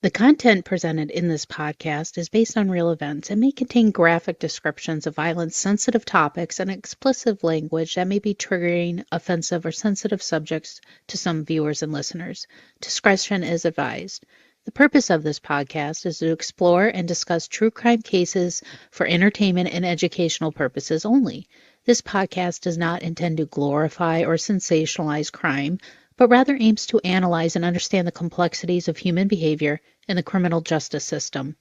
The content presented in this podcast is based on real events and may contain graphic descriptions of violence, sensitive topics, and explicit language that may be triggering, offensive, or sensitive subjects to some viewers and listeners. Discretion is advised. The purpose of this podcast is to explore and discuss true crime cases for entertainment and educational purposes only. This podcast does not intend to glorify or sensationalize crime, but rather aims to analyze and understand the complexities of human behavior in the criminal justice system.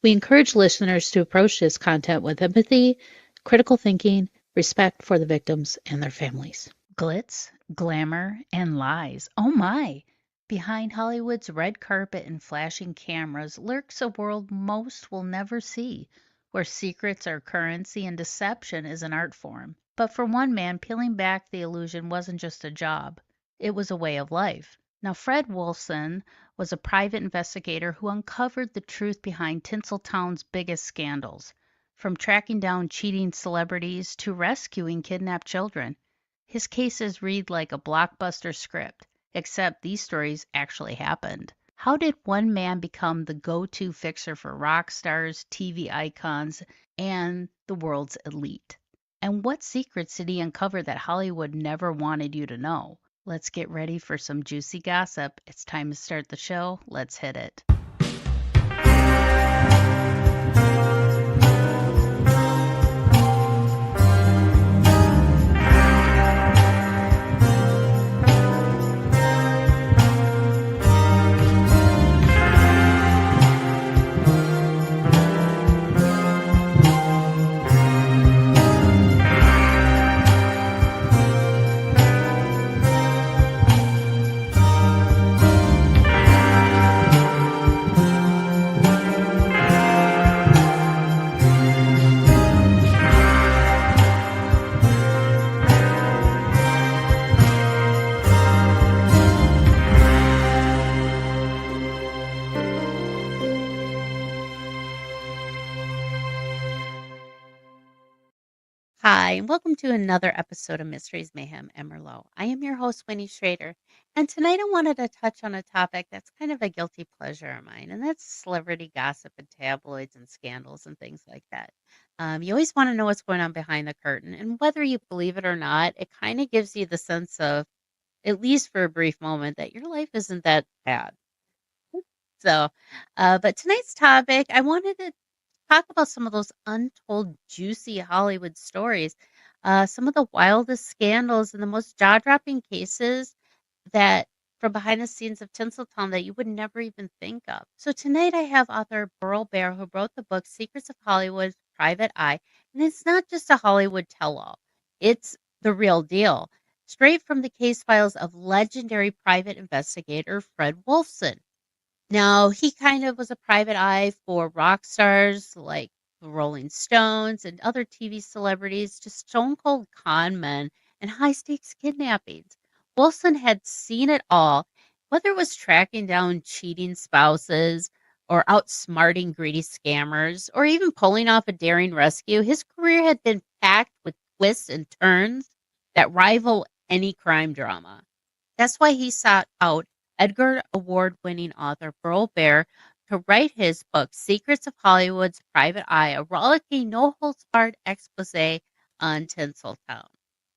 We encourage listeners to approach this content with empathy, critical thinking, respect for the victims and their families. Glitz, glamour, and lies. Oh my! Behind Hollywood's red carpet and flashing cameras lurks a world most will never see, where secrets are currency and deception is an art form. But for one man, peeling back the illusion wasn't just a job. It was a way of life. Now, Fred Wolfson was a private investigator who uncovered the truth behind Tinseltown's biggest scandals, from tracking down cheating celebrities to rescuing kidnapped children. His cases read like a blockbuster script, except these stories actually happened. How did one man become the go-to fixer for rock stars, TV icons, and the world's elite? And what secrets did he uncover that Hollywood never wanted you to know? Let's get ready for some juicy gossip. It's time to start the show. Let's hit it. Hi, and welcome to another episode of Mysteries, Mayhem, and Merlot. I am your host, Winnie Schrader, and tonight I wanted to touch on a topic that's kind of a guilty pleasure of mine, and that's celebrity gossip and tabloids and scandals and things like that. You always want to know what's going on behind the curtain, and whether you believe it or not, it kind of gives you the sense of, at least for a brief moment, that your life isn't that bad. So, but tonight's topic, I wanted to talk about some of those untold, juicy Hollywood stories, some of the wildest scandals and the most jaw-dropping cases that from behind the scenes of Tinseltown that you would never even think of. So tonight I have author Burl Barer, who wrote the book Secrets of Hollywood's Private Eye, and it's not just a Hollywood tell-all; it's the real deal, straight from the case files of legendary private investigator Fred Wolfson. Now, he kind of was a private eye for rock stars like the Rolling Stones and other TV celebrities, just stone cold con men and high stakes kidnappings. Wilson had seen it all, whether it was tracking down cheating spouses or outsmarting greedy scammers or even pulling off a daring rescue. His career had been packed with twists and turns that rival any crime drama. That's why he sought out Edgar Award-winning author Burl Barer to write his book, Secrets of Hollywood's Private Eye, a rollicking, no-holds-barred expose on Tinseltown.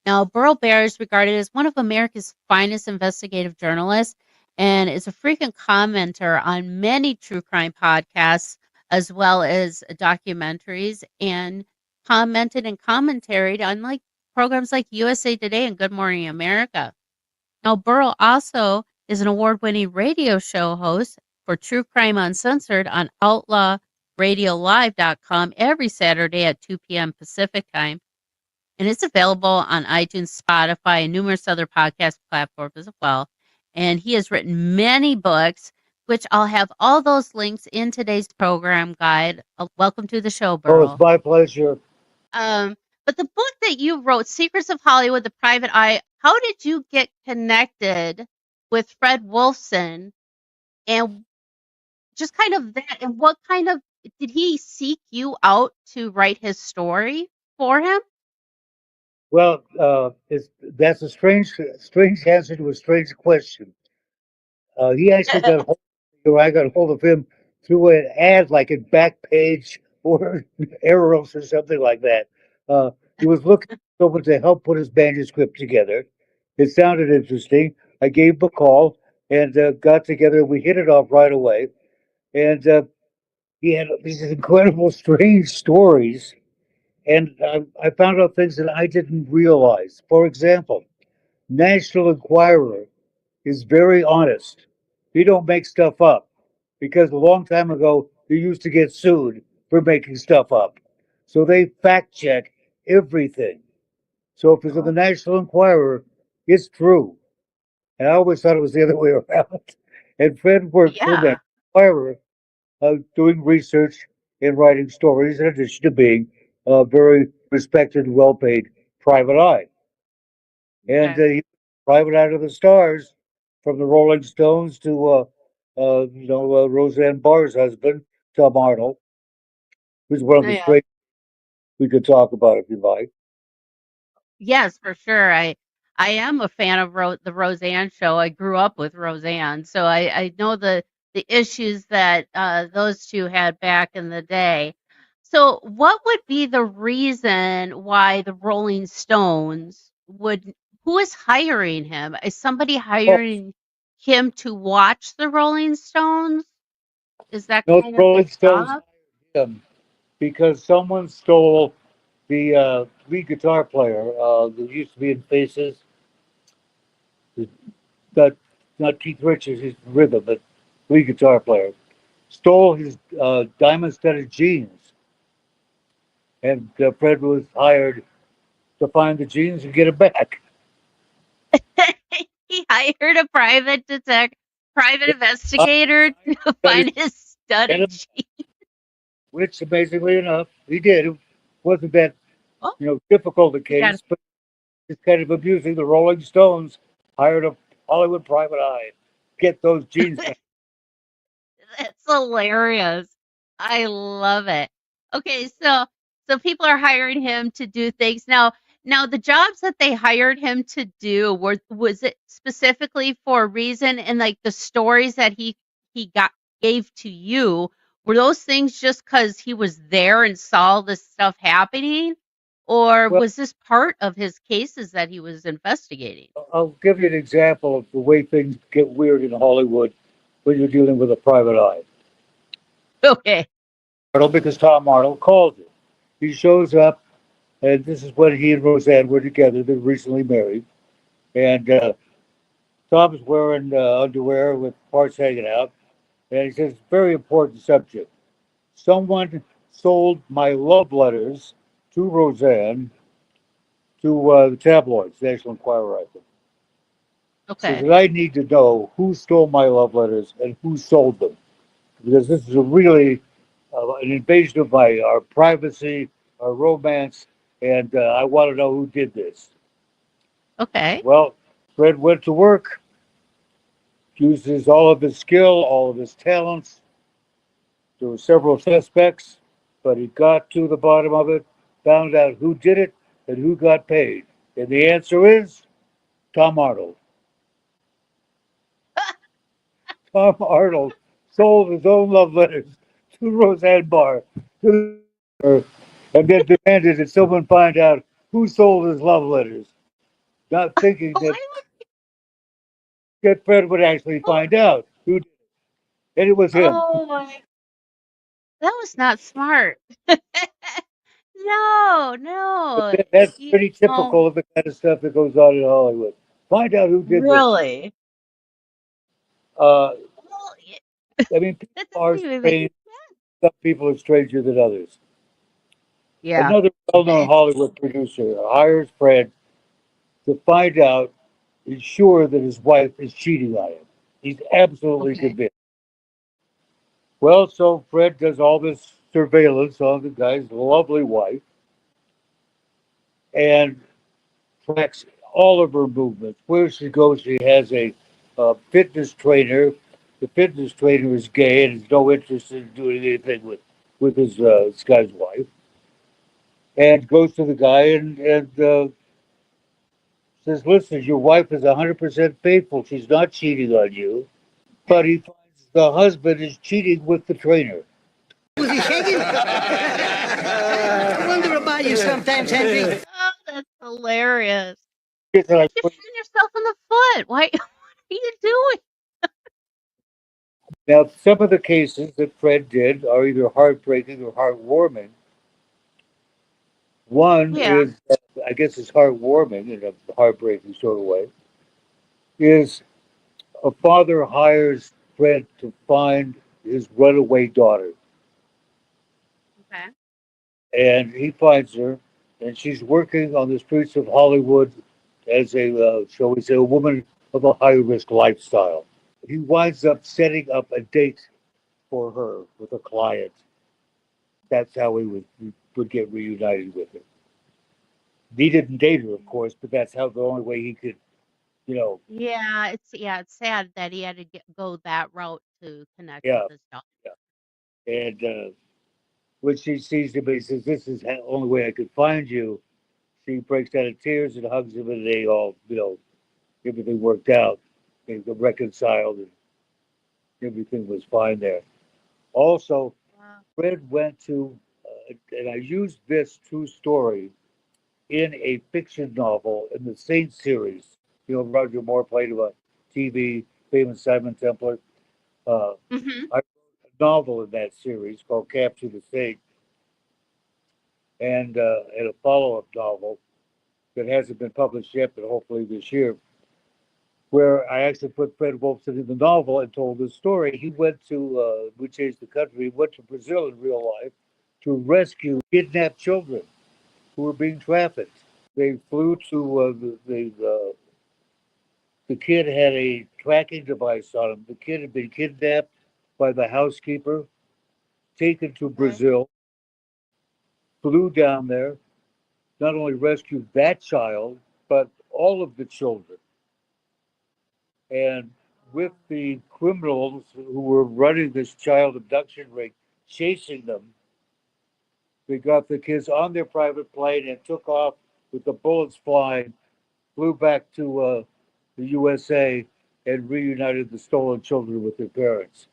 Now, Burl Barer is regarded as one of America's finest investigative journalists and is a frequent commenter on many true crime podcasts as well as documentaries, and commented and commentaried on programs like USA Today and Good Morning America. Now, Burl also is an award-winning radio show host for True Crime Uncensored on outlawradiolive.com every Saturday at 2 p.m. Pacific time. And it's available on iTunes, Spotify, and numerous other podcast platforms as well. And he has written many books, which I'll have all those links in today's program guide. Welcome to the show, Burl. Oh, it's my pleasure. But the book that you wrote, Secrets of Hollywood, The Private Eye, how did you get connected with Fred Wolfson, and just kind of that, and what kind of, did he seek you out to write his story? for him? Well, that's a strange answer to a strange question. He actually got hold, or I got hold of him through an ad, like in Backpage or Eros or something like that. He was looking for someone to help put his manuscript together. It sounded interesting. I gave him a call and got together. We hit it off right away, and he had these incredible, strange stories. And I found out things that I didn't realize. For example, National Enquirer is very honest. He don't make stuff up because a long time ago he used to get sued for making stuff up. So they fact check everything. So if it's in the Oh, National Enquirer, it's true. And I always thought it was the other way around. And Fred worked for the yeah. National Enquirer, doing research and writing stories, in addition to being a very respected, well-paid private eye. And Okay. he private eye to the stars, from the Rolling Stones to Roseanne Barr's husband, Tom Arnold, who's one of the Yeah. straight we could talk about if you like. Yes, for sure. I am a fan of the Roseanne show. I grew up with Roseanne, so I know the issues that those two had back in the day. So, what would be the reason why the Rolling Stones would? Who is hiring him? Is somebody Oh hiring him to watch the Rolling Stones? Is that no, the kind of Rolling his Stones job? hired him because someone stole the lead guitar player that used to be in Faces. Not not Keith Richards, he's rhythm, but lead guitar player stole his diamond studded jeans, and Fred was hired to find the jeans and get it back. He hired a private I investigator to studded find his and studded jeans. which amazingly enough he did. It wasn't that Oh, difficult a he got case, but it's kind of amusing. The Rolling Stones hired a Hollywood private eye get those jeans back. That's hilarious. I love it. Okay, so people are hiring him to do things. Now the jobs that they hired him to do was it specifically for a reason, and like the stories that he got gave to you, were those things just cuz he was there and saw this stuff happening, or Well, was this part of his cases that he was investigating? I'll give you an example of the way things get weird in Hollywood when you're dealing with a private eye. Okay. Arnold, because Tom Arnold called it. He shows up, and this is when he and Roseanne were together. They're recently married, and Tom's wearing underwear with parts hanging out, and he says, "Very important subject. Someone sold my love letters to Roseanne to the tabloids, National Enquirer, I think." Says Okay. that I need to know who stole my love letters and who sold them, because this is a really an invasion of my our privacy, our romance, and I want to know who did this. Okay. Well, Fred went to work, uses all of his skill, all of his talents. There were several suspects, but he got to the bottom of it, found out who did it and who got paid. And the answer is Tom Arnold. Tom Arnold sold his own love letters to Roseanne Barr, and then demanded that someone find out who sold his love letters, not thinking Why that Fred would actually would find out who did it. And it was him. oh my that was not smart. No, But no. that's You pretty know, typical of the kind of stuff that goes on in Hollywood. Find out who did this. really? Uh, Well, I mean, people that are doesn't even make strange. Some people are stranger than others. yeah. Another well-known Okay. Hollywood producer hires Fred to find out, ensure that his wife is cheating on him. He's absolutely Okay. convinced. Well, so Fred does all this surveillance on the guy's lovely wife and tracks all of her movements. Where she goes, she has a fitness trainer. The fitness trainer is gay and has no interest in doing anything with his this guy's wife. and goes to the guy and says, "Listen, your wife is 100% faithful. She's not cheating on you." But he finds the husband is cheating with the trainer. Was he shaking? I wonder about you sometimes, Henry. Oh, that's hilarious. It's like, You're shooting yourself in the foot. Why? What are you doing? now, some of the cases that Fred did are either heartbreaking or heartwarming. One Yeah. is, I guess, it's heartwarming in a heartbreaking sort of way. Is a father hires Fred to find his runaway daughter, Okay. and he finds her, and she's working on the streets of Hollywood as shall we say, a woman of a high risk lifestyle. He winds up setting up a date for her with a client. That's how he would get reunited with her. He didn't date her, of course, but that's how the only way he could, you know, Yeah, it's sad that he had to go that route to connect with yeah, his daughter. yeah. And when she sees him, he says, "This is the only way I could find you." She breaks down in tears and hugs him, and they all, everything worked out. They got reconciled, and everything was fine there. Also, Wow. Fred went to, and I used this true story in a fiction novel in the Saint series. Roger Moore played about TV, famous Simon Templar. Uh, Mhm. I wrote a novel in that series called Capture the Saint, and a follow-up novel that hasn't been published yet, but hopefully this year, where I actually put Fred Wolfson in the novel and told his story. He went to, we changed the country, he went to Brazil in real life to rescue kidnapped children who were being trafficked. They flew to the kid had a tracking device on him. The kid had been kidnapped by the housekeeper, taken to Okay. Brazil, flew down there, not only rescued that child, but all of the children. And with Wow. the criminals who were running this child abduction ring chasing them, they got the kids on their private plane and took off with the bullets flying, flew back to the USA, and reunited the stolen children with their parents.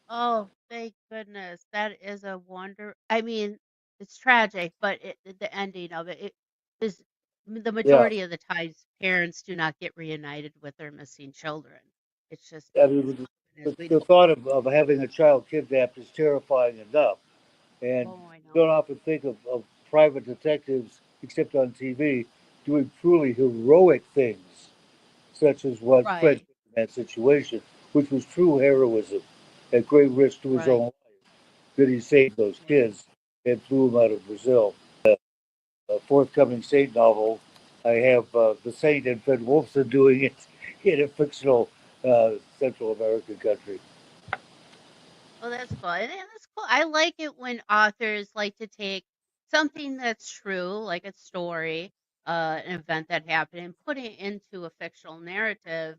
Oh, thank goodness. That is a wonder. I mean, it's tragic, but the ending of it is the Yeah, majority of the times parents do not get reunited with their missing children. It's just, I mean, goodness, we the don't. thought of having a child kidnapped is terrifying enough. And Oh, I you don't know. often think of private detectives, except on TV, doing truly heroic things, such as what Fred Right, did in that situation, which was true heroism at great risk to his right. own life, that he saved those Yeah. kids and flew them out of Brazil. A forthcoming Saint novel, I have the Saint and Fred Wolfson doing it in a fictional Central American country. Oh, that's cool. And that's cool. I like it when authors like to take something that's true, like a story, an event that happened, and put it into a fictional narrative.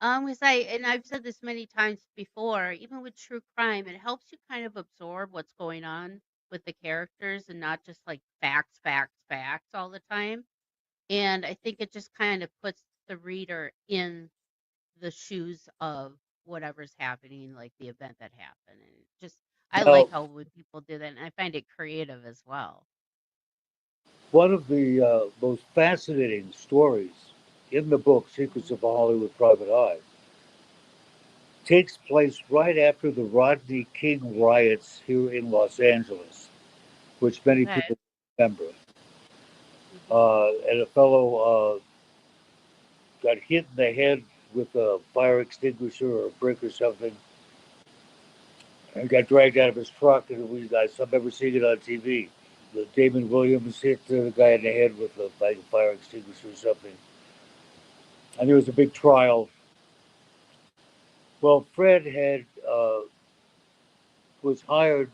Because I've said this many times before, even with true crime, it helps you kind of absorb what's going on with the characters and not just like facts, facts, facts all the time. And I think it just kind of puts the reader in the shoes of whatever's happening, like the event that happened. And it just, I like Now, how when people do that, and I find it creative as well. one of the most fascinating stories in the book, Secrets Mhm. of a Hollywood Private Eye, takes place right after the Rodney King riots here in Los Angeles, which many Okay. people remember. Hmm. And a fellow got hit in the head with a fire extinguisher or a brick or something, and got dragged out of his truck. And we guys, I remember seeing it on TV. The Damon Williams hit the guy in the head with a fire extinguisher or something. And there was a big trial. Well, Fred had was hired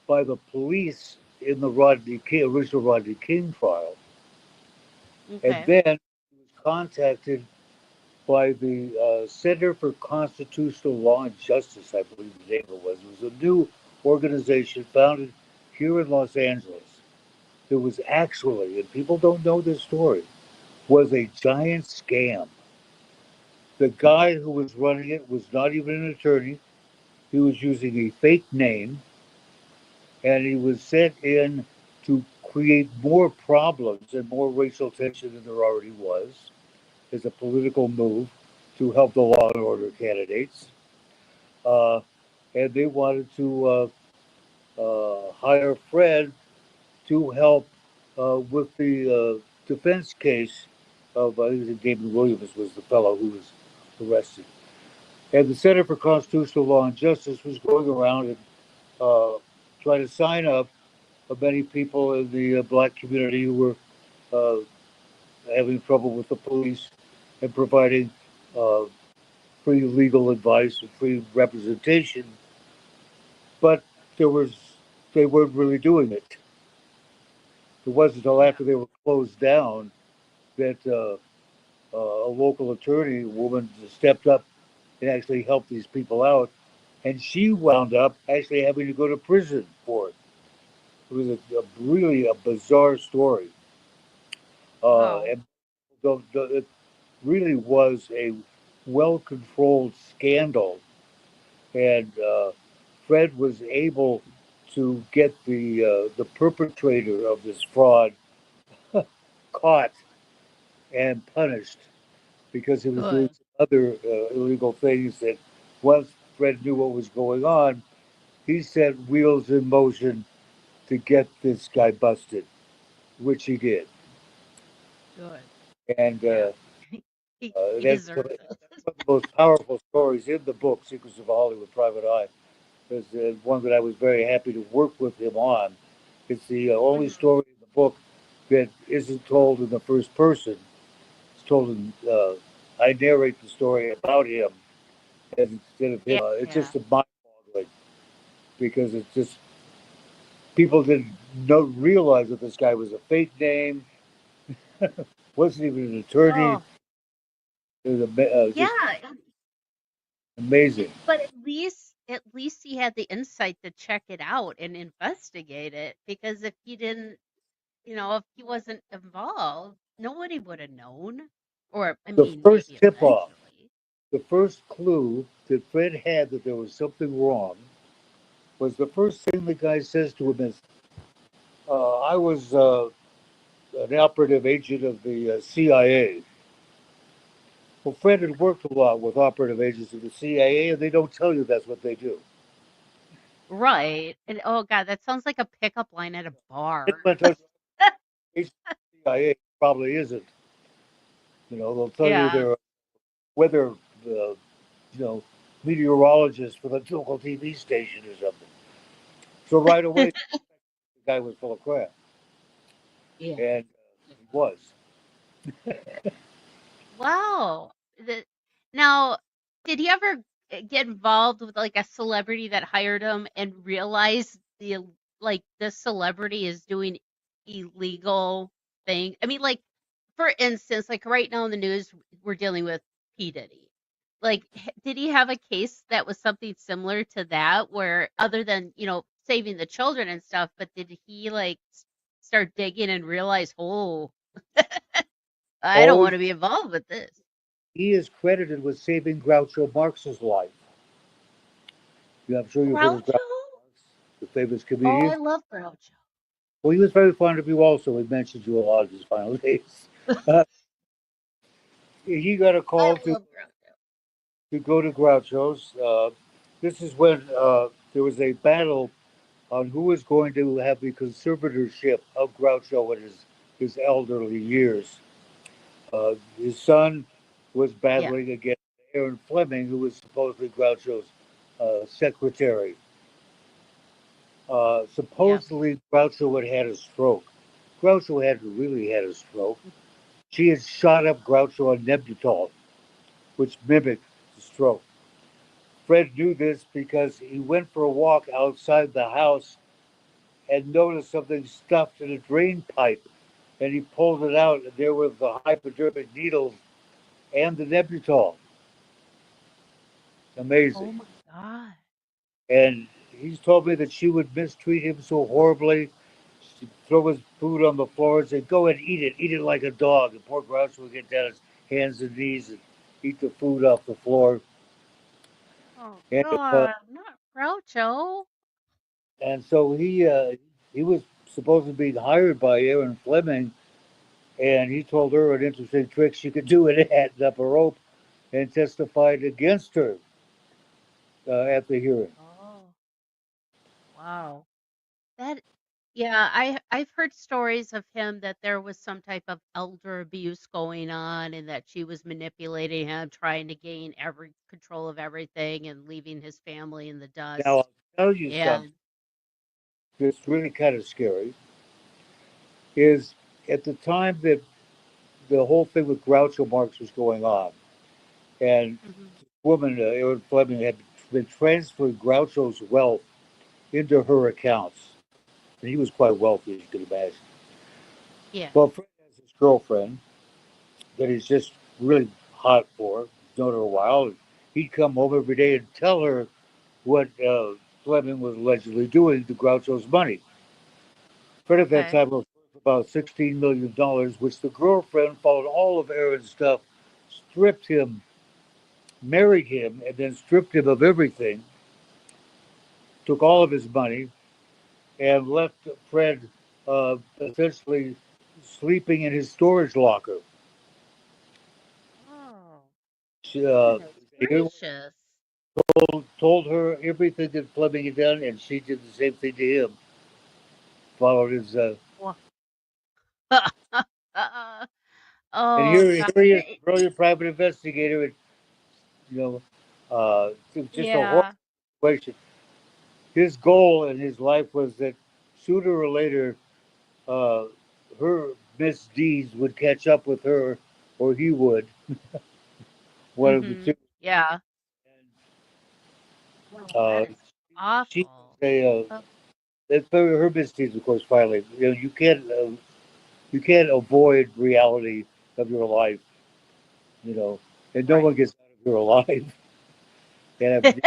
by the police in the original Rodney King trial, and Okay. then he was contacted by the Center for Constitutional Law and Justice, I believe the name it was. It was a new organization founded here in Los Angeles, there was actually, and people don't know this story, was a giant scam. The guy who was running it was not even an attorney. He was using a fake name, and he was sent in to create more problems and more racial tension than there already was as a political move to help the law and order candidates. Uh, and they wanted to hire Fred to help with the defense case of, I think David Williams was the fellow who was arrested. And the Center for Constitutional Law and Justice was going around and uh, trying to sign up many people in the black community who were uh, having trouble with the police and providing uh, free legal advice and free representation. But there was they weren't really doing it. It wasn't until Yeah. after they were closed down that a local attorney, a woman, stepped up and actually helped these people out. And she wound up actually having to go to prison for it. It was a really a bizarre story. Wow. And it really was a well controlled scandal. And Fred was able to get the perpetrator of this fraud caught and punished because he was doing Good. some other illegal things that once Fred knew what was going on, he set wheels in motion to get this guy busted, which he did. Good. And Yeah. He that's deserved one it. of the most powerful stories in the book, Secrets of Hollywood Private Eye. Is one that I was very happy to work with him on. It's the only Mhm. story in the book that isn't told in the first person. It's told in, I narrate the story about him instead of him. It's Yeah. just a mind boggling because it's just people didn't know, realize that this guy was a fake name, wasn't even an attorney. Oh, It was just yeah. amazing. But at least he had the insight to check it out and investigate it, because if he didn't, if he wasn't involved, nobody would have known. Or I The mean, first maybe tip off, eventually. the first clue that Fred had that there was something wrong was the first thing the guy says to him is, I was an operative agent of the CIA. Well, Fred had worked a lot with operative agents of the CIA, and they don't tell you that's what they do. Right. And oh god, that sounds like a pickup line at a They bar. don't tell you agent of the CIA probably isn't. They'll tell you Yeah. they're weather, uh, you know, meteorologist for the local TV station or something. So right away, the guy was full of crap, Yeah. and he was. Wow. Now, did he ever get involved with like a celebrity that hired him and realize like this celebrity is doing illegal thing? I mean, like for instance, like right now in the news, we're dealing with P. Diddy. Like, did he have a case that was something similar to that, where other than, saving the children and stuff, but did he like start digging and realize, oh, I don't want Always, to be involved with this? he is credited with saving Groucho Marx's life. I'm sure you've heard of Groucho? Groucho Marx, the famous Oh, comedian. I love Groucho. Well, he was very fond of you also. He mentioned you a lot of his final days. Uh, he got a I call love Groucho. to go to Groucho's. This is when there was a battle on who was going to have the conservatorship of Groucho in his elderly years. His son was Yeah, battling against Aaron Fleming, who was supposedly Groucho's secretary. yeah. Supposedly, Groucho had had a stroke. Groucho hadn't really had a stroke. She had shot up Groucho on Nembutal, which mimicked the stroke. Fred knew this because he went for a walk outside the house and noticed something stuffed in a drain pipe. And he pulled it out, and there were the hypodermic needles and the Nembutal. Amazing. Oh my god. And he's told me that she would mistreat him so horribly. She'd throw his food on the floor and say, "Go and eat it like a dog." And poor Groucho would get down his hands and knees and eat the food off the floor. Oh And God, not Groucho. so he was supposed to be hired by Aaron Fleming, and he told her an interesting trick she could do it at up a rope and testified against her at the hearing. Oh, wow. That yeah, I've heard stories of him that there was some type of elder abuse going on and that she was manipulating him, trying to gain every control of everything and leaving his family in the Now dust. I'll tell you something And that's really kind of scary. Is at the time that the whole thing with Groucho Marx was going on, and mhm, this woman, Erin Fleming, had been transferring Groucho's wealth into her accounts. And he was quite wealthy, as you can imagine. yeah. Well, Fred has this girlfriend that he's just really hot for. He's known her a while. And he'd come home every day and tell her what Fleming was allegedly doing to Groucho's money. Fred at that Okay. time was worth about $16 million, which the girlfriend followed all of Aaron's stuff, stripped him, married him, and then stripped him of everything, took all of his money, and left Fred essentially sleeping in his storage locker. Oh, She goodness gracious. told her everything that Fleming had done, and she did the same thing to him. Followed his, Wha- and Oh here God. he is, a brilliant private investigator, and you know, it was just a horrible Yeah, situation. His goal in his life was that sooner or later, uh, her misdeeds would catch up with her, or he would, one of the two. mhm. Yeah. Oh, that Uh, is she awful. was a Oh, that's her misdeeds, of course. Finally, you can't avoid reality of your life, you know, and no right. one gets out of here alive. And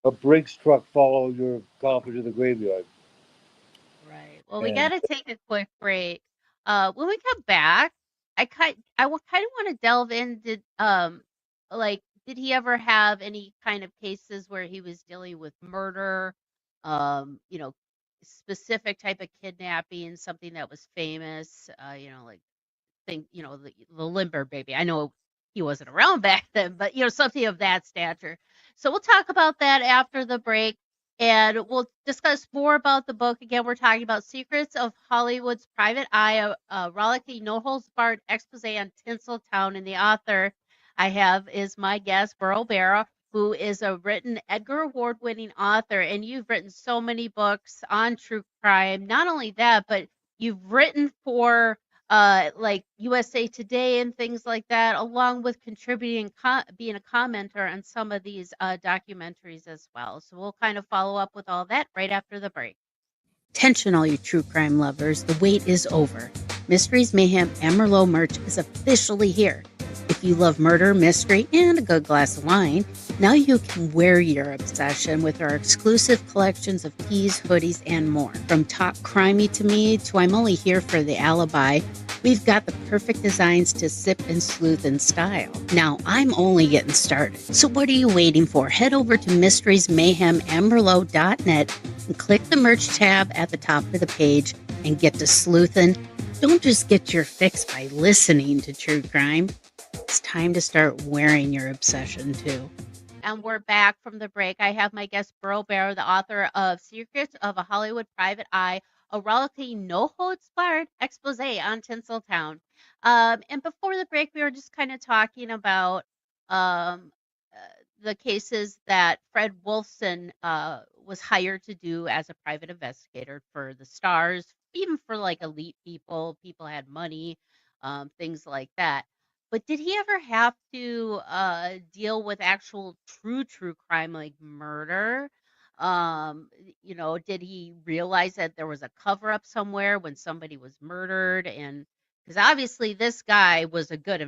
a Brinks truck follow your coffin to the graveyard. Right. Well, we And gotta take a quick break. When we come back, kind of want to delve into like, did he ever have any kind of cases where he was dealing with murder, you know, specific type of kidnapping, something that was famous, like think, the Limber Baby. I know he wasn't around back then, but something of that stature. So we'll talk about that after the break, and we'll discuss more about the book. Again, we're talking about Secrets of Hollywood's Private Eye, a rollicking, no holds barred expose on Tinseltown, and the author I have is my guest, Burl Barer, who is a written Edgar Award winning author, and you've written so many books on true crime. Not only that, but you've written for like USA Today and things like that, along with contributing, being a commenter on some of these documentaries as well. So we'll kind of follow up with all that right after the break. Attention, all you true crime lovers, the wait is over. Mysteries, Mayhem, and Merlot merch is officially here. If you love murder, mystery, and a good glass of wine, now you can wear your obsession with our exclusive collections of tees, hoodies, and more. From Talk Crimey to Me to I'm Only Here for the Alibi, we've got the perfect designs to sip and sleuth in style. Now, I'm only getting started. So what are you waiting for? Head over to mysteriesmayhemandmerlot.net and click the merch tab at the top of the page and get to sleuthing. Don't just get your fix by listening to true crime. It's time to start wearing your obsession too. And we're back from the break. I have my guest, Burl Barer, the author of Secrets of a Hollywood Private Eye, a rollicking, no holds barred expose on Tinseltown. And before the break, we were just kind of talking about um, uh, the cases that Fred Wolfson was hired to do as a private investigator for the stars, even for like elite people. People had money, things like that. But did he ever have to, deal with actual true crime like murder? Did he realize that there was a cover up somewhere when somebody was murdered? And because obviously this guy was a good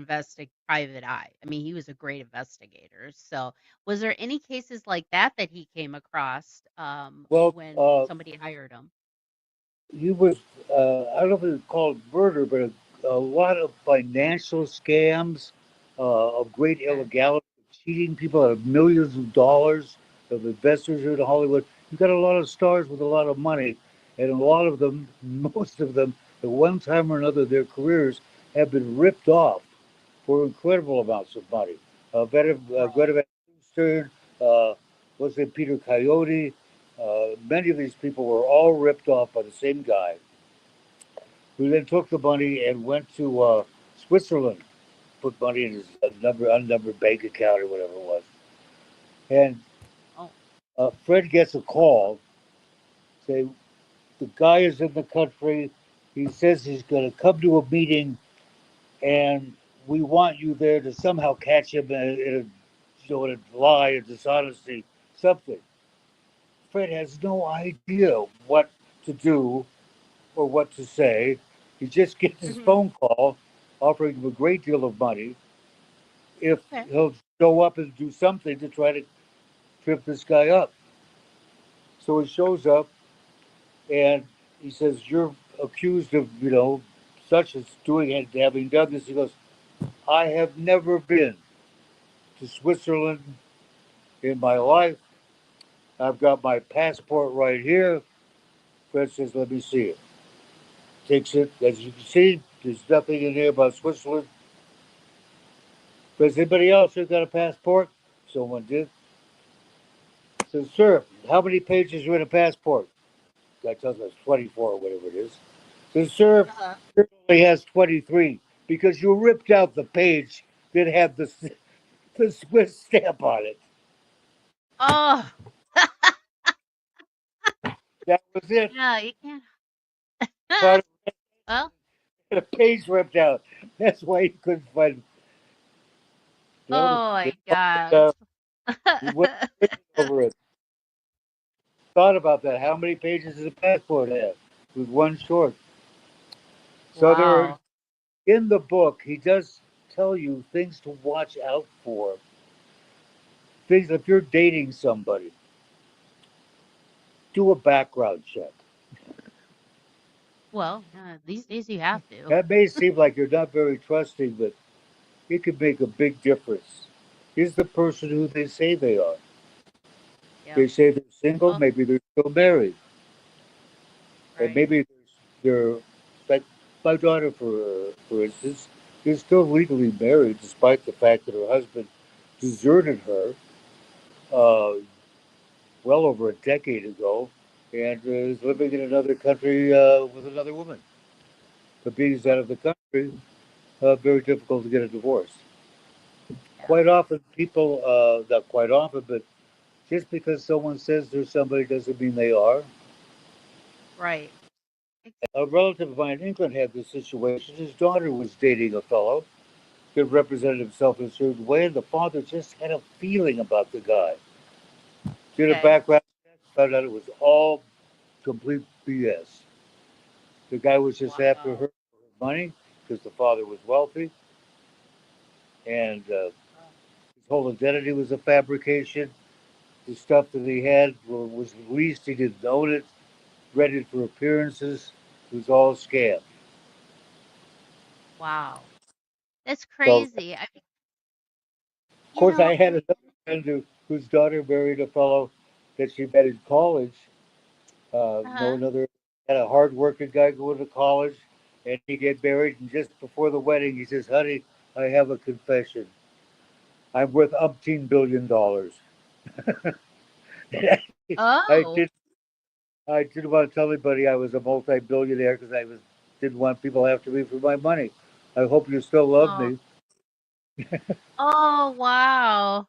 private eye. I mean, he was a great investigator. So, was there any cases like that that he came across well, when somebody hired him? he was, I don't know if it's called murder, but a lot of financial scams, of great Okay. illegality, cheating people out of millions of dollars of investors here in Hollywood. You've got a lot of stars with a lot of money, and a lot of them, most of them, at one time or another, their careers have been ripped off for incredible amounts of money. Right. Greta Van Susteren, uh, was it Peter Coyote? Many of these people were all ripped off by the same guy, who then took the money and went to Switzerland, put money in his unnumbered bank account or whatever it was. And Oh. Fred gets a call, say the guy is in the country. He says he's going to come to a meeting, and we want you there to somehow catch him in a lie, a dishonesty, something. Fred has no idea what to do or what to say. He just gets his Hmm. phone call offering him a great deal of money if Okay. he'll show up and do something to try to trip this guy up. So he shows up and he says, "You're accused of, such as doing it, having done this." He goes, "I have never been to Switzerland in my life. I've got my passport right here." Fred says, "Let me see it." Takes it. As you can see, there's nothing in there about Switzerland. Does anybody else who got a passport? Someone did. Says, "Sir, how many pages are in a passport?" Guy tells us 24 or whatever it is. Says, "Sir, Uh-huh. it only has 23 because you ripped out the page that had the Swiss stamp on it. Oh. That was it. Yeah, you can't. Found Well, a page ripped out. That's why he couldn't find. oh The, my God. uh, he went over it. Thought about that. How many pages does a passport have? With one short. So there are, Wow. in the book, he does tell you things to watch out for. Things if you're dating somebody, do a background check. Well, yeah, these days you have to. That may seem like you're not very trusting, but it could make a big difference. Is the person who they say they are? Yep. They say they're single, Oh, maybe they're still married, and right. maybe they're like my daughter, for instance, is still legally married despite the fact that her husband deserted her uh, well over a decade ago, and is living in another country with another woman. But being he's out Oh, of the country, very difficult to get a divorce. yeah. Quite often, people, not quite often, but just because someone says they're somebody doesn't mean they are. Right. A relative of mine in England had this situation. His daughter was dating a fellow that represented himself in a certain way, and the father just had a feeling about the guy. Did a Okay. background check, found out it was all complete BS. The guy was just after her Wow. for her money because the father was wealthy, and Oh, his whole identity was a fabrication. The stuff that he had was leased. He didn't own it. Rented for appearances. It was all a scam. wow. That's So, of crazy. I mean, course, I had and another friend whose daughter married a fellow that she met in college. Know uh-huh. another had a hard-working guy going to college, and he get married. And just before the wedding, he says, "Honey, I have a confession. I'm worth $18 billion." I Oh. did. I didn't want to tell anybody I was a multi-billionaire because didn't want people after me for my money. I hope you still love Oh. me. Oh, wow.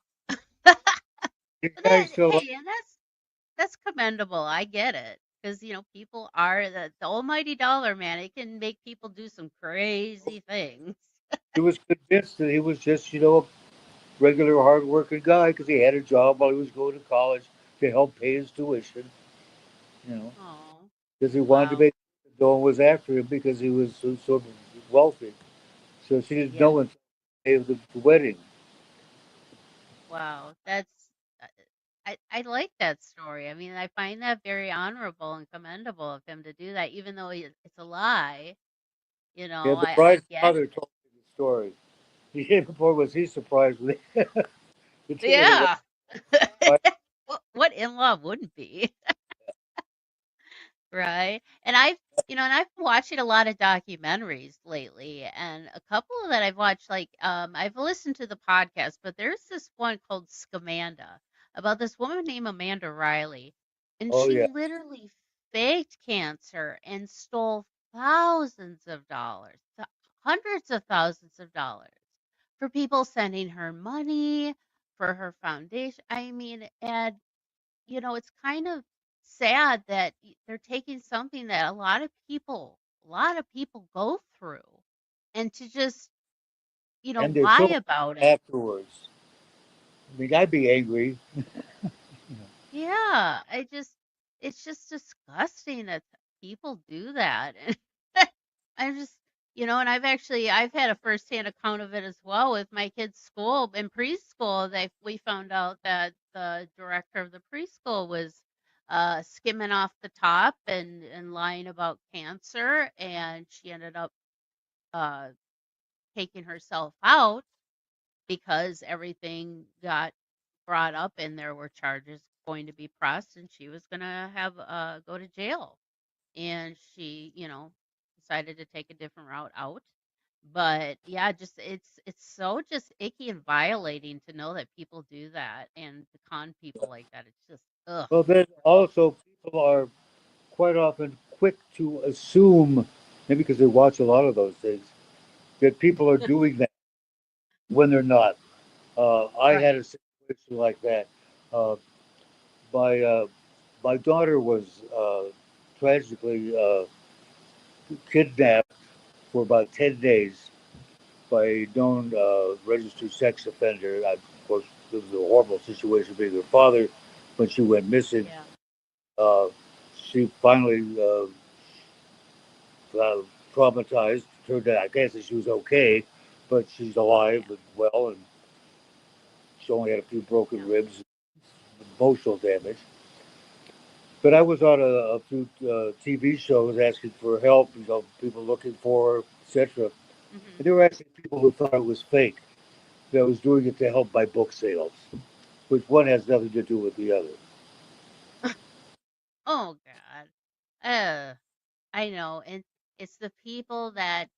You But guys that, still love hey, and that's commendable. I get it. Because, people are the almighty dollar, man. It can make people do some crazy things. He was convinced that he was just, a regular hard-working guy because he had a job while he was going to college to help pay his tuition. You know, Oh, because he wanted to wow. make no one was after him because he was so sort of wealthy. So she didn't Yeah. know until the day of the wedding. Wow. That's, uh, I like that story. I mean, I find that very honorable and commendable of him to do that, even though it's a lie. Yeah, the I bride's get father told me the story. He came boy was he surprised when they took her to yeah. right. What in-law wouldn't be? Right? And I've been watching a lot of documentaries lately, and a couple that I've watched, like, I've listened to the podcast, but there's this one called Scamanda about this woman named Amanda Riley, and Oh she yeah, literally faked cancer and stole thousands of dollars, hundreds of thousands of dollars for people sending her money for her foundation. I mean, and it's kind of sad that they're taking something that a lot of people go through and to just, and they're lie so about it. afterwards. I mean, I'd be angry. You know. Yeah, it's just disgusting that people do that. I'm just, and I've had a firsthand account of it as well with my kids' school in preschool. We found out that the director of the preschool was skimming off the top and lying about cancer, and she ended up uh, taking herself out because everything got brought up and there were charges going to be pressed and she was going to have go to jail, and she decided to take a different route out. But yeah, just it's so just icky and violating to know that people do that and to con people like that. It's just ugh. Well, then also people are quite often quick to assume, maybe because they watch a lot of those things, that people are doing that when they're not. I had a Right. situation like that. Uh, my my daughter was tragically kidnapped for about 10 days by a known registered sex offender. Of course, it was a horrible situation being her father when she went missing. Yeah. Uh, she finally traumatized. Turned out, I guess, that she was okay, but she's alive Yeah. and well, and she only had a few broken Yeah. ribs, emotional damage. But I was on a few TV shows asking for help, people looking for her, etc. Hmm. And there were actually people who thought it was fake, that was doing it to help buy book sales, which one has nothing to do with the other. Oh God. I know, and it's the people that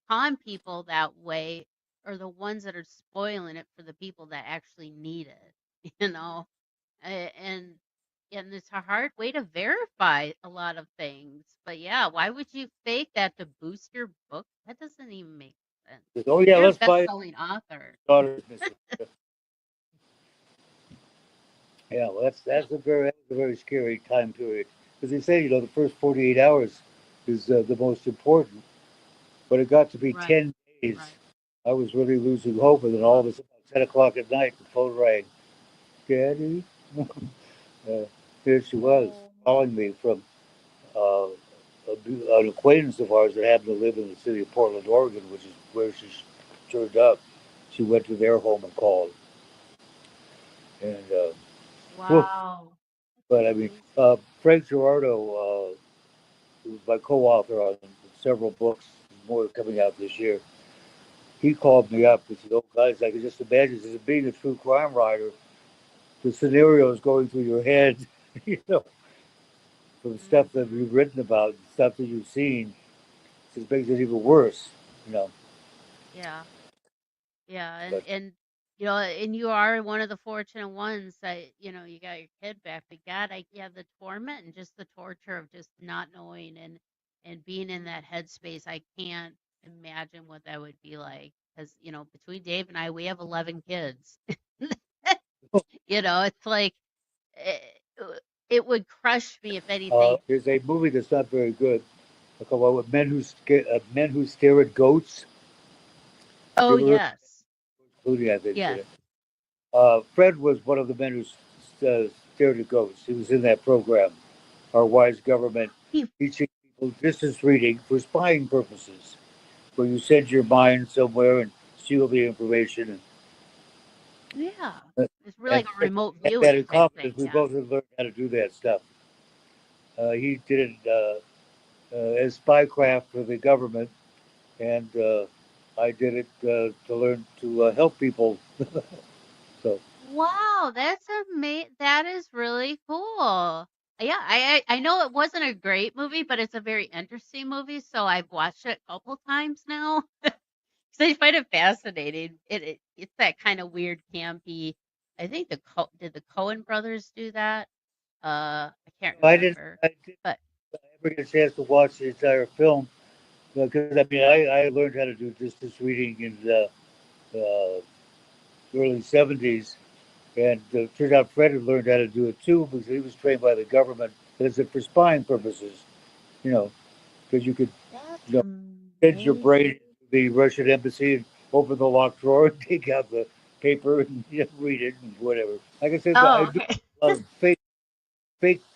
con people that way are the ones that are spoiling it for the people that actually need it, you know? A- And and it's a hard way to verify a lot of things. But yeah, why would you fake that to boost your book? That doesn't even make sense. Says, oh yeah, You're a let's buy it. best-selling author. Daughter's missing. Yeah, well, that's a very scary time period because they say the first 48 hours is the most important, but it got to be Right, 10 days. right. I was really losing hope, and then all Oh, of a sudden, 10 o'clock at night, the phone rang. Daddy, uh, here she was oh, calling me from uh, an acquaintance of ours that happened to live in the city of Portland, Oregon, which is where she turned up. She went to their home and called, and whew, wow. but That's I mean, amazing. Frank Gerardo, who was my co-author on several books, more coming out this year. He called me Mhm. up and said, "Oh, guys, I can just imagine, as being a true crime writer, the scenarios going through your head, you know, from stuff that Mhm. you've written about, stuff that you've seen, it makes it even worse, you know." Yeah. Yeah, and But and and you are one of the fortunate ones that, you got your kid back. But God, yeah, the torment and just the torture of just not knowing and being in that headspace, I can't imagine what that would be like. Because, between Dave and I, we have 11 kids. It's like it, it would crush me if anything. there's a movie that's not very good, called Men Who Stare at Goats. You Oh, ever heard yes. of Clooney, I think, in Yes. it? Fred was one of the men who stared at goats. He was in that program, Our Wise Government, He, teaching people distance reading for spying purposes, where you send your mind somewhere and steal the information. yeah. It's really And like a remote had that viewing in type common thing, is we yeah. both had learned how to do that stuff. He did it as spycraft for the government, and I did it to learn to help people. So Wow, that is really cool. Yeah, I know it wasn't a great movie, but it's a very interesting movie, so I've watched it a couple times now. 'Cause I find it fascinating. It's that kind of weird, campy. I think did the Cohen brothers do that? I can't remember, I didn't but ever get a chance to watch the entire film because I mean I learned how to do distance reading in the early '70s, and it turned out Fred had learned how to do it too because he was trained by the government as it for spying purposes. You know, because you could that's you know send your amazing. brain to the Russian embassy and open the locked drawer and take out the paper and read it and whatever. Like I said, I Oh, do okay. a lot of fake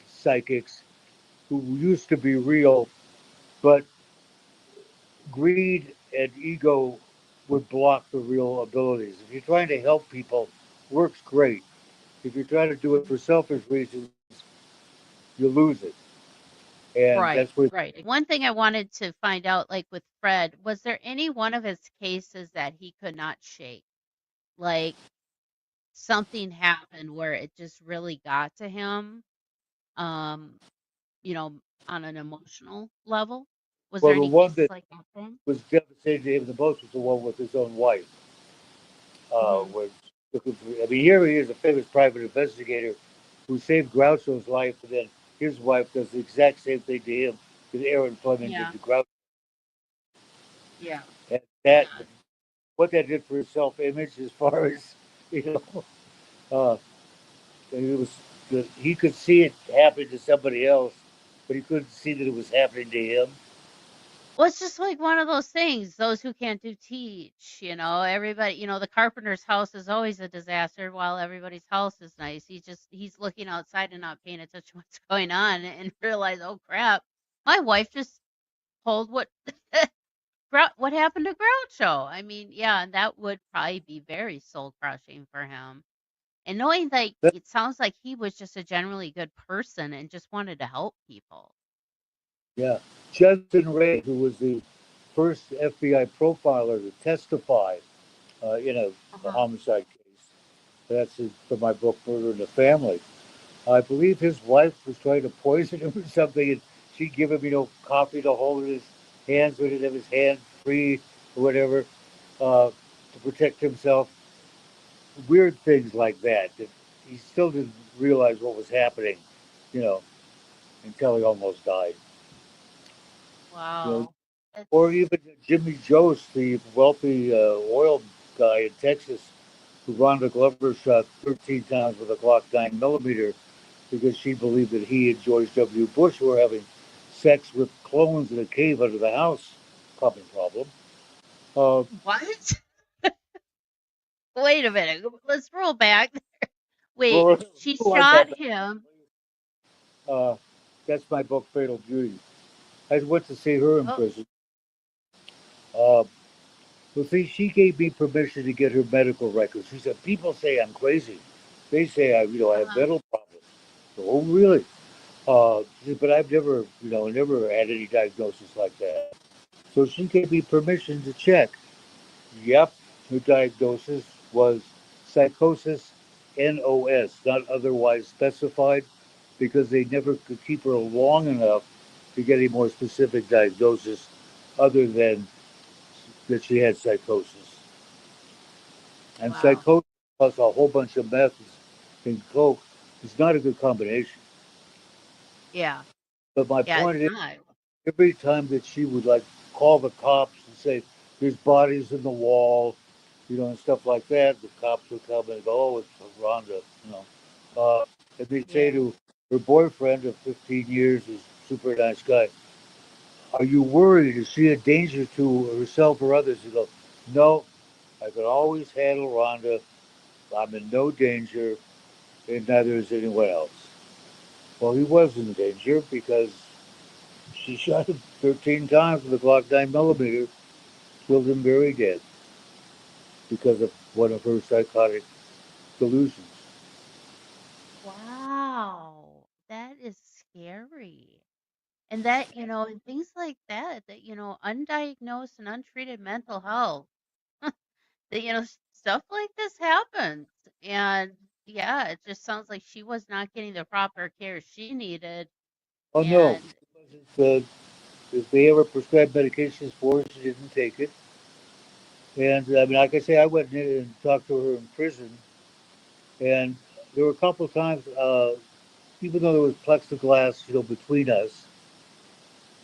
psychics who used to be real, but greed and ego would block the real abilities. If you're trying to help people, works great. If you're trying to do it for selfish reasons, you lose it, and that's Right, where right. One thing I wanted to find out, like with Fred, was there any one of his cases that he could not shake? Like something happened where it just really got to him, um, you know, on an emotional level? Was well there the any one cases that like that for him? was devastating to him the most was the one with his own wife. Hmm. Where I mean, here he is, a famous private investigator who saved Groucho's life, and then his wife does the exact same thing to him that Aaron Fleming did Yeah, to Groucho. yeah. And that Yeah. what that did for his self-image, as far as you know, uh, it was he could see it happen to somebody else, but he couldn't see that it was happening to him. Well, it's just like one of those things, those who can't do teach, everybody, the carpenter's house is always a disaster while everybody's house is nice. He's looking outside and not paying attention to what's going on and realize, oh crap, my wife just told what happened to Groucho. I mean, yeah, and that would probably be very soul crushing for him. And knowing that it sounds like he was just a generally good person and just wanted to help people. Yeah, Judson Ray, who was the first FBI profiler to testify in a Uh-huh. homicide case. That's from my book, Murder in the Family. I believe his wife was trying to poison him or something, and she'd give him, coffee to hold in his hands, so he didn't have his hand free or whatever, to protect himself. Weird things like that. That he still didn't realize what was happening, you know, until he almost died. You know, Wow. or It's even Jimmy Jost, the wealthy oil guy in Texas, who Rhonda Glover shot 13 times with a Glock 9 millimeter because she believed that he and George W. Bush were having sex with clones in a cave under the house. Common problem. Uh, what? Wait a minute. Let's roll back. Wait, well, she like that. shot him. Uh, that's my book, Fatal Beauty. I went to see her in Oh, prison. Uh, well, see, she gave me permission to get her medical records. She said, "People say I'm crazy. They say I have uh-huh. mental problems." Oh, really? She said, but I've never, never had any diagnosis like that. So she gave me permission to check. Yep, her diagnosis was psychosis NOS, not otherwise specified, because they never could keep her long enough to get a more specific diagnosis other than that she had psychosis. And Wow. psychosis plus a whole bunch of meth and coke is not a good combination. Yeah. But my Yeah, it's point is, not. every time that she would like call the cops and say, "There's bodies in the wall," and stuff like that, the cops would come and go, "Oh, it's Rhonda," you know. And they'd say Yeah. to her boyfriend of 15 years, who's a super nice guy, "Are you worried? Is she a danger to herself or others?" He goes, "No, I can always handle Rhonda. I'm in no danger, and neither is anyone else." Well, he was in danger because she shot him 13 times with a Glock 9 millimeter, killed him very dead because of one of her psychotic delusions. scary. And that, and things like that, undiagnosed and untreated mental health, that, stuff like this happens. And yeah, it just sounds like she was not getting the proper care she needed. Oh no, And if they ever prescribed medications for her, she didn't take it. And I mean, like I say, I went in and talked to her in prison, and there were a couple of times, even though there was plexiglass, between us,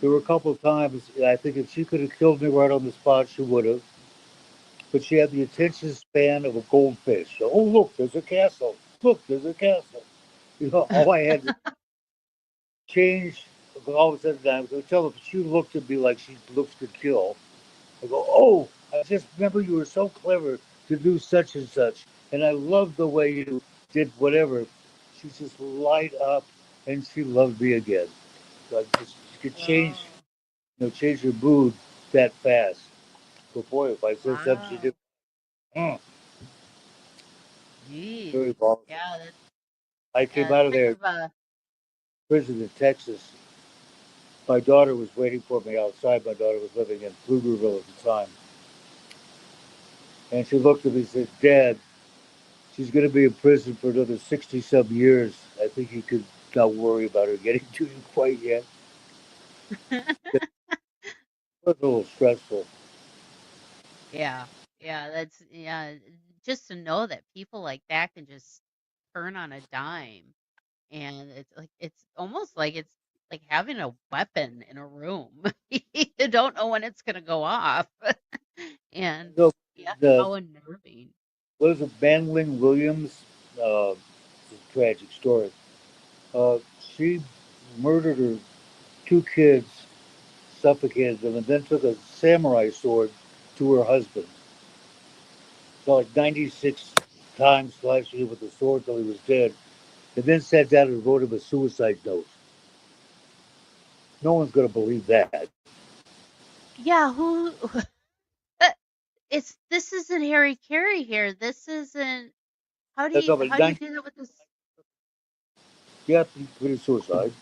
there were a couple of times I think if she could have killed me right on the spot, she would have. But she had the attention span of a goldfish. Oh, look, there's a castle. Look, there's a castle. All I had to change. All of a sudden, I would tell her she looked at me like she looks to kill. I go, oh, I just remember you were so clever to do such and such, and I loved the way you did whatever. She just light up, and she loved me again. So I just you could change, oh, change her mood that fast. But boy, if I said something she did, wow. mm, Geez. very volatile. Yeah, that's I came yeah, out of kind there of a prison in Texas. My daughter was waiting for me outside. My daughter was living in Pflugerville at the time, and she looked at me and said, "Dad, she's going to be in prison for another 60 some years. I think you could not worry about her getting to you quite yet." It was a little stressful. yeah. Yeah, just to know that people like that can just turn on a dime. And it's almost like it's like having a weapon in a room. You don't know when it's gonna go off. And So, yeah, the, how unnerving. what is it, Manling Williams? It's a tragic story. Uh, she murdered her two kids, suffocated them, and then took a samurai sword to her husband. So like 96 times slashing him with the sword till he was dead, and then sat down and wrote him a suicide note. No one's going to believe that. Yeah, who it's this isn't Harry Carey here. This isn't how do That's you over how do you 90. do that with this? Yeah, he committed suicide.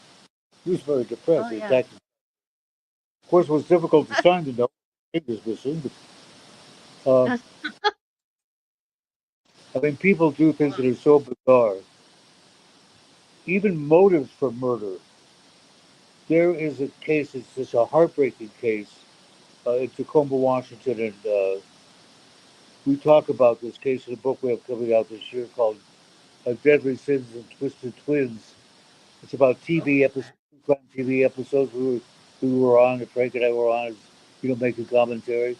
He was very depressed. Oh He yeah. attacked. Of course, it was difficult to sign the note. It was missing, but I mean, people do things that are so bizarre. Even motives for murder. There is a case. It's just a heartbreaking case in Tacoma, Washington, and we talk about this case in a book we have coming out this year called "Deadly Sins and Twisted Twins." It's about TV Okay. episodes, crime TV episodes we were on, and Frank and I were on, as, making commentary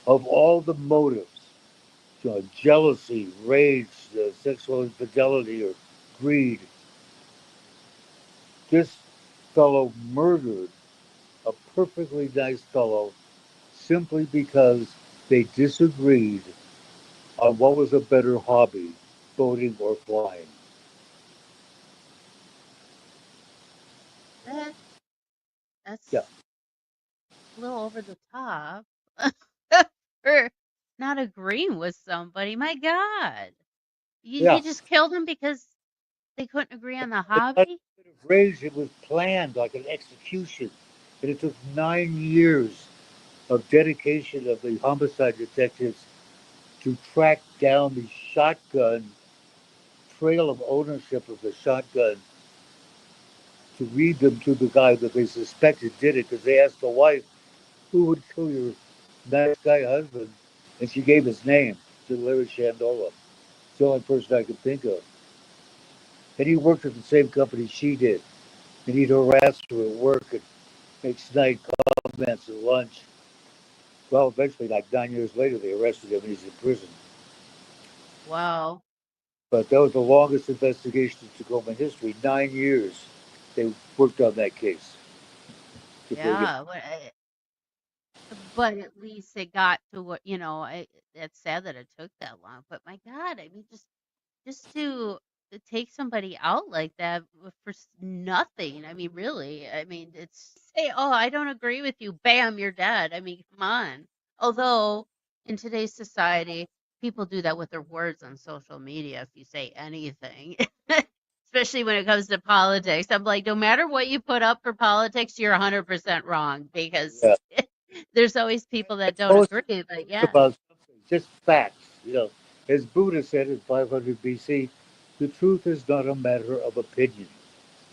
of all the motives, jealousy, rage, sexual infidelity, or greed. This fellow murdered a perfectly nice fellow simply because they disagreed on what was a better hobby, boating or flying. That Yeah, that's a little over the top for not agreeing with somebody. My God. You yeah. just killed him because they couldn't agree on the It's not a hobby? bit of rage, it was planned like an execution. And it took 9 years of dedication of the homicide detectives to track down the shotgun, trail of ownership of the shotgun, to lead them to the guy that they suspected did it, because they asked the wife, who would kill your nice guy husband? And she gave his name to Larry Shandola. It's the only person I could think of. And he worked at the same company she did. And he'd harass her at work and make snide comments at lunch. Well, eventually, like 9 years later, they arrested him and he's in prison. Wow. But that was the longest investigation in Tacoma history. 9 years they worked on that case before getting. Yeah, but at least it got to what, it's sad that it took that long, but my God, I mean, just to take somebody out like that for nothing. I mean, really, I mean, it's say, "Oh, I don't agree with you." Bam, you're dead. I mean, come on. Although in today's society, people do that with their words on social media if you say anything. especially when it comes to politics. I'm like, no matter what you put up for politics, you're 100% wrong because Yeah. there's always people that don't Most agree. But yeah. about something, just facts. As Buddha said in 500 BC, the truth is not a matter of opinion.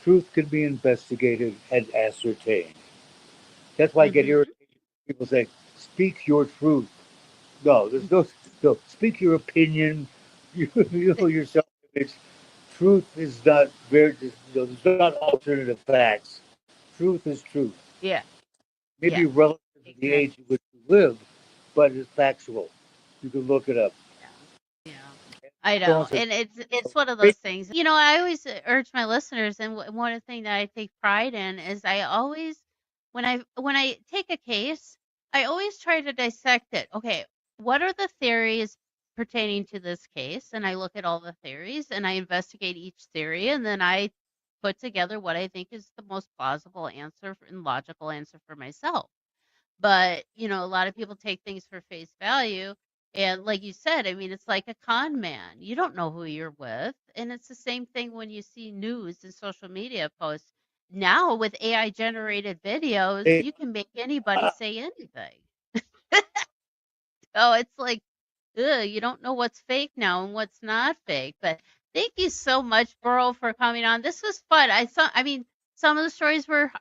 Truth can be investigated and ascertained. That's why I get Hmm. irritated when people say, "Speak your truth." No, there's no. Speak your opinion. You know yourself. It's truth is not very. There's not alternative facts. Truth is truth. Yeah. Maybe Yeah. relative to the Exactly. age in which you live, but it's factual. You can look it up. Yeah. Yeah. I So know, on, and it's one of so those things. I always urge my listeners, and one thing that I take pride in is I always, when I take a case, I always try to dissect it. Okay, what are the theories pertaining to this case? And I look at all the theories, and I investigate each theory, and then I put together what I think is the most plausible answer and logical answer for myself. But, a lot of people take things for face value. And like you said, I mean, it's like a con man. You don't know who you're with. And it's the same thing when you see news and social media posts. Now, with AI generated videos, they, you can make anybody say anything. Oh, it's like, ugh, you don't know what's fake now and what's not fake. But thank you so much, Burl, for coming on. This was fun. I mean, some of the stories were,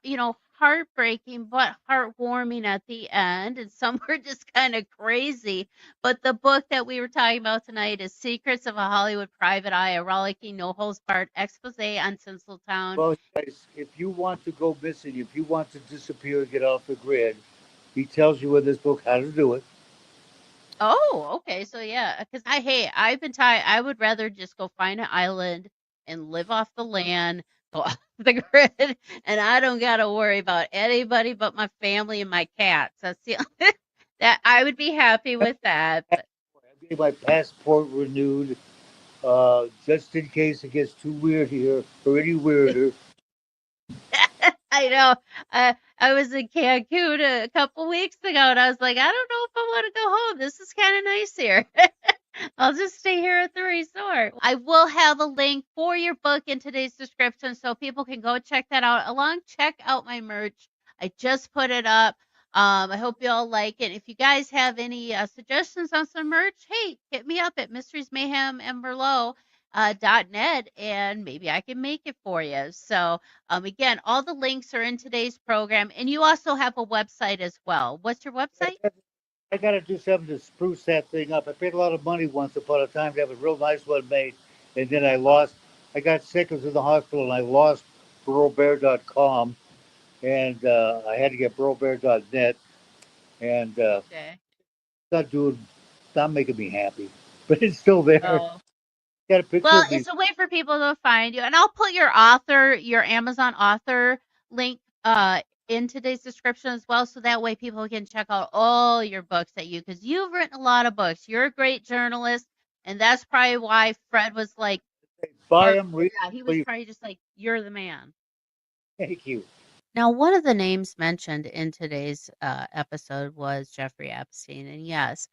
heartbreaking but heartwarming at the end, and some were just kind of crazy. But the book that we were talking about tonight is Secrets of a Hollywood Private Eye, a rollicking, no holds barred expose on Tinseltown. well, guys, if you want to go missing, if you want to disappear, get off the grid, he tells you in this book how to do it. Oh, okay. So yeah, because I've been tired. I would rather just go find an island and live off the land, go off the grid, and I don't got to worry about anybody but my family and my cats. That's the that I would be happy with that. But I'm getting my passport renewed, just in case it gets too weird here or any weirder. I know. I was in Cancun a couple weeks ago, and I was like, I don't know if I want to go home. This is kind of nice here. I'll just stay here at the resort. I will have a link for your book in today's description so people can go check that out. Check out my merch. I just put it up. I hope you all like it. If you guys have any suggestions on some merch, hey, hit me up at Mysteries Mayhem and Merlot. .net, and maybe I can make it for you. So, again, all the links are in today's program, and you also have a website as well. What's your website? I got to do something to spruce that thing up. I paid a lot of money once upon a time to have a real nice one made, and then I lost. I got sick, I was in the hospital, and I lost burlbear.com, and I had to get burlbear.net, and Okay. not doing, not making me happy, but it's still there. Oh, Got a picture well, of me. it's a way for people to find you, and I'll put your Amazon author link in today's description as well, so that way people can check out all your books because you've written a lot of books. You're a great journalist, and that's probably why Fred was like, Buy or them, read yeah, he was them. probably just like, you're the man. Thank you. Now, one of the names mentioned in today's episode was Jeffrey Epstein. And yes,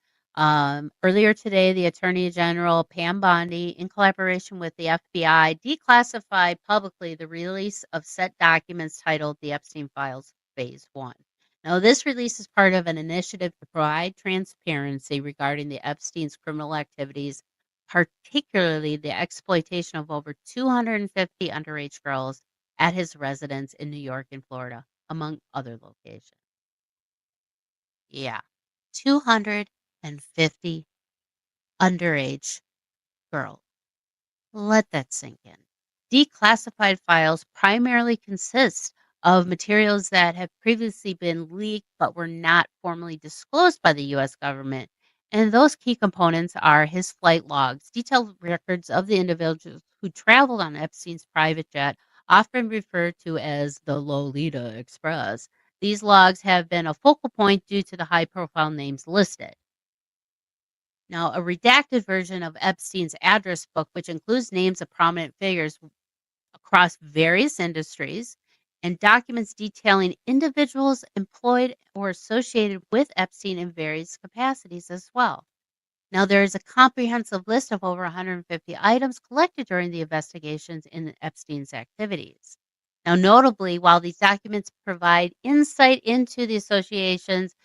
earlier today, the Attorney General Pam Bondi, in collaboration with the FBI, declassified publicly the release of set documents titled The Epstein Files Phase 1. Now, this release is part of an initiative to provide transparency regarding the Epstein's criminal activities, particularly the exploitation of over 250 underage girls at his residence in New York and Florida, among other locations. Yeah, 250 underage girls. Let that sink in. Declassified files primarily consist of materials that have previously been leaked but were not formally disclosed by the U.S. government. And those key components are his flight logs, detailed records of the individuals who traveled on Epstein's private jet, often referred to as the Lolita Express. These logs have been a focal point due to the high profile names listed. Now, a redacted version of Epstein's address book, which includes names of prominent figures across various industries and documents detailing individuals employed or associated with Epstein in various capacities as well. Now, there is a comprehensive list of over 150 items collected during the investigations in Epstein's activities. Now, notably, while these documents provide insight into the associations,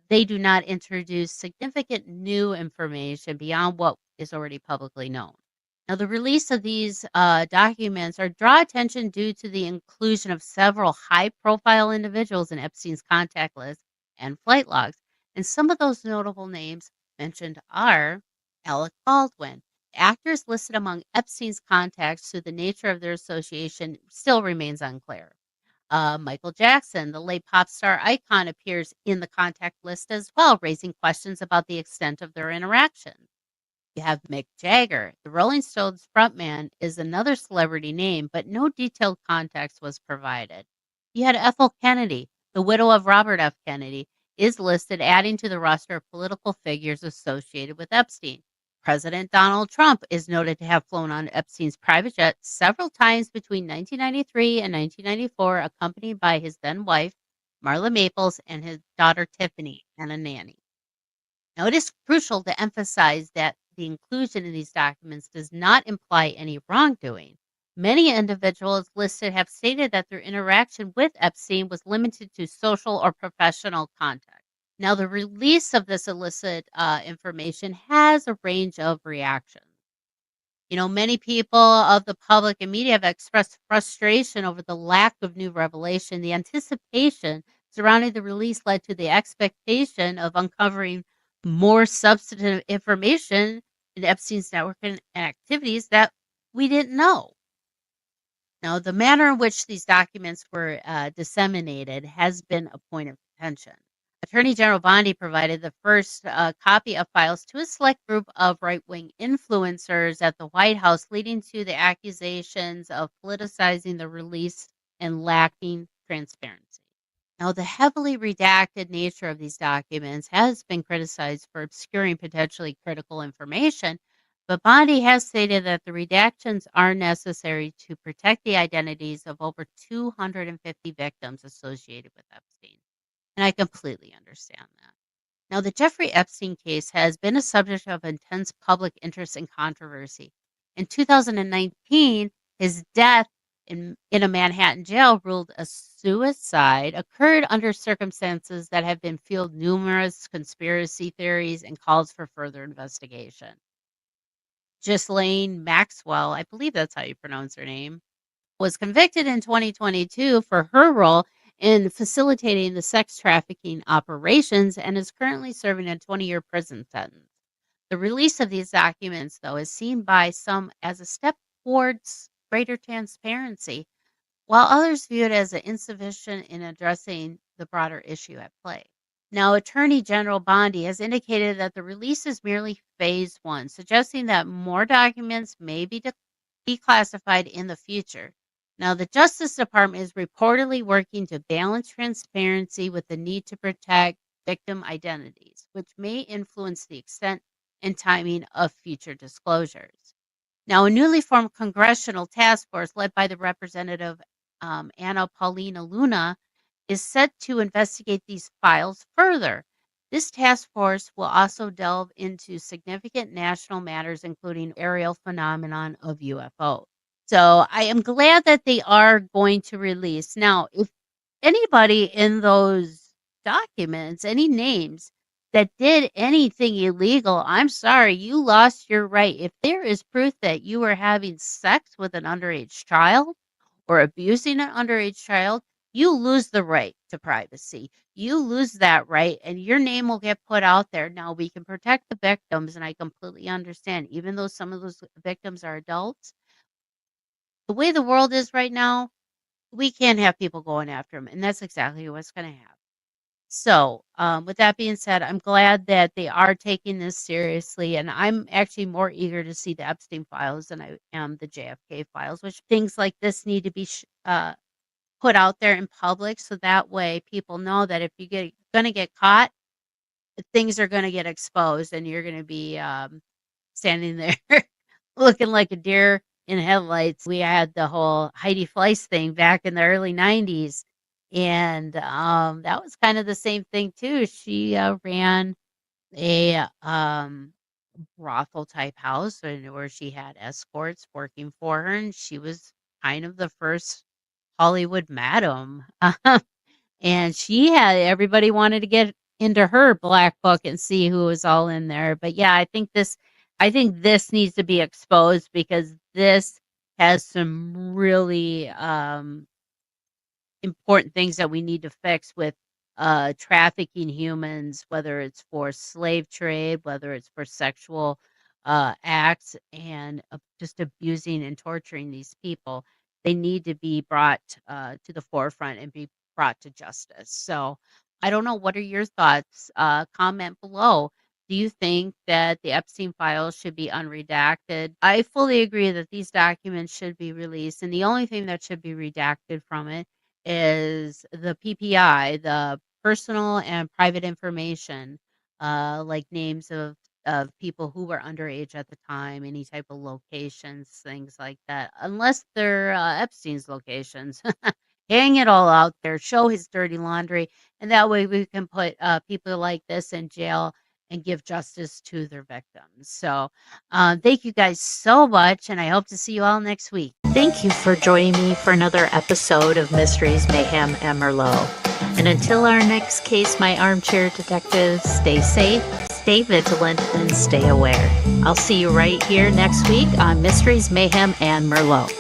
they do not introduce significant new information beyond what is already publicly known. Now, the release of these documents are draw attention due to the inclusion of several high-profile individuals in Epstein's contact list and flight logs. And some of those notable names mentioned are Alec Baldwin. Actors listed among Epstein's contacts, so the nature of their association still remains unclear. Michael Jackson, the late pop star icon, appears in the contact list as well, raising questions about the extent of their interaction. You have Mick Jagger. The Rolling Stones frontman is another celebrity name, but no detailed context was provided. You had Ethel Kennedy, the widow of Robert F. Kennedy, is listed, adding to the roster of political figures associated with Epstein. President Donald Trump is noted to have flown on Epstein's private jet several times between 1993 and 1994, accompanied by his then wife, Marla Maples, and his daughter Tiffany, and a nanny. Now, it is crucial to emphasize that the inclusion in these documents does not imply any wrongdoing. Many individuals listed have stated that their interaction with Epstein was limited to social or professional contact. Now, the release of this illicit information has a range of reactions. Many people of the public and media have expressed frustration over the lack of new revelation. The anticipation surrounding the release led to the expectation of uncovering more substantive information in Epstein's network and activities that we didn't know. Now, the manner in which these documents were disseminated has been a point of contention. Attorney General Bondi provided the first copy of files to a select group of right-wing influencers at the White House, leading to the accusations of politicizing the release and lacking transparency. Now, the heavily redacted nature of these documents has been criticized for obscuring potentially critical information, but Bondi has stated that the redactions are necessary to protect the identities of over 250 victims associated with Epstein. And I completely understand that. Now, the Jeffrey Epstein case has been a subject of intense public interest and controversy. In 2019, his death in a Manhattan jail, ruled a suicide, occurred under circumstances that have been fueled numerous conspiracy theories and calls for further investigation. Ghislaine Maxwell, I believe that's how you pronounce her name, was convicted in 2022 for her role in facilitating the sex trafficking operations and is currently serving a 20-year prison sentence. The release of these documents, though, is seen by some as a step towards greater transparency, while others view it as insufficient in addressing the broader issue at play. Now, Attorney General Bondi has indicated that the release is merely phase one, suggesting that more documents may be declassified in the future. Now, the Justice Department is reportedly working to balance transparency with the need to protect victim identities, which may influence the extent and timing of future disclosures. Now, a newly formed congressional task force led by the Representative Anna Paulina Luna is set to investigate these files further. This task force will also delve into significant national matters, including aerial phenomenon of UFOs. So I am glad that they are going to release. Now, if anybody in those documents, any names that did anything illegal, I'm sorry, you lost your right. If there is proof that you were having sex with an underage child or abusing an underage child, you lose the right to privacy. You lose that right, and your name will get put out there. Now, we can protect the victims, and I completely understand, even though some of those victims are adults. The way the world is right now, we can't have people going after them, and that's exactly what's going to happen. So, with that being said, I'm glad that they are taking this seriously, and I'm actually more eager to see the Epstein files than I am the JFK files, which things like this need to be put out there in public, so that way people know that if you're going to get caught, things are going to get exposed, and you're going to be standing there looking like a deer in headlights. We had the whole Heidi Fleiss thing back in the early 90s. And that was kind of the same thing too. She ran a brothel type house where she had escorts working for her, and she was kind of the first Hollywood madam. And she had everybody wanted to get into her black book and see who was all in there. But yeah, I think this needs to be exposed because this has some really important things that we need to fix with trafficking humans, whether it's for slave trade, whether it's for sexual acts, and just abusing and torturing these people. They need to be brought to the forefront and be brought to justice. So I don't know. What are your thoughts? Comment below. Do you think that the Epstein files should be unredacted? I fully agree that these documents should be released, and the only thing that should be redacted from it is the PPI, the personal and private information, like names of people who were underage at the time, any type of locations, things like that, unless they're Epstein's locations. Hang it all out there, show his dirty laundry, and that way we can put people like this in jail and give justice to their victims. So, thank you guys so much, and I hope to see you all next week. Thank you for joining me for another episode of Mysteries, Mayhem, and Merlot. And until our next case, my armchair detectives, stay safe, stay vigilant, and stay aware. I'll see you right here next week on Mysteries, Mayhem, and Merlot.